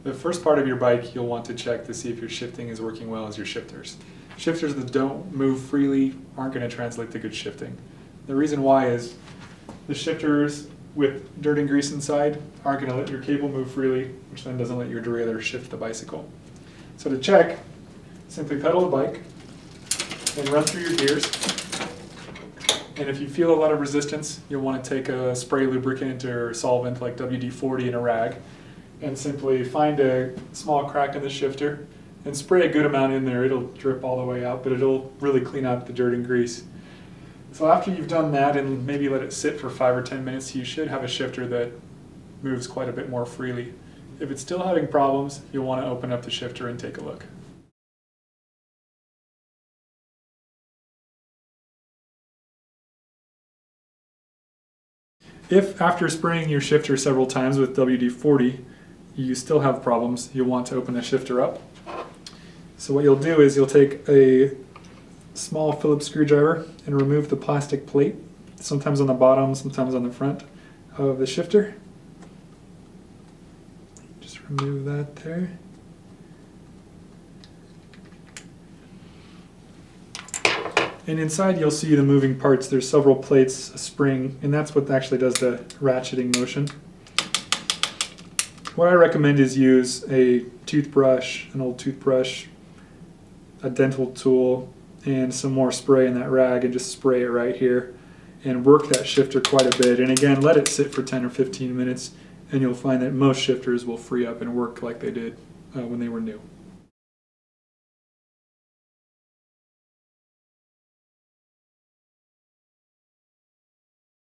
The first part of your bike you'll want to check to see if your shifting is working well is your shifters. Shifters that don't move freely aren't going to translate to good shifting. The reason why is the shifters with dirt and grease inside aren't going to let your cable move freely, which then doesn't let your derailleur shift the bicycle. So to check, simply pedal the bike and run through your gears. And if you feel a lot of resistance, you'll want to take a spray lubricant or solvent like WD-40 in a rag and simply find a small crack in the shifter and spray a good amount in there. It'll drip all the way out, but it'll really clean out the dirt and grease. So after you've done that and maybe let it sit for 5 or 10 minutes, you should have a shifter that moves quite a bit more freely. If it's still having problems, you'll want to open up the shifter and take a look. If after spraying your shifter several times with WD-40, you still have problems, you'll want to open the shifter up. So what you'll do is you'll take a small Phillips screwdriver and remove the plastic plate, sometimes on the bottom, sometimes on the front of the shifter. Just remove that there. And inside you'll see the moving parts. There's several plates, a spring, and that's what actually does the ratcheting motion. What I recommend is use a toothbrush, an old toothbrush, a dental tool, and some more spray in that rag, and just spray it right here and work that shifter quite a bit. And again, let it sit for 10 or 15 minutes and you'll find that most shifters will free up and work like they did when they were new.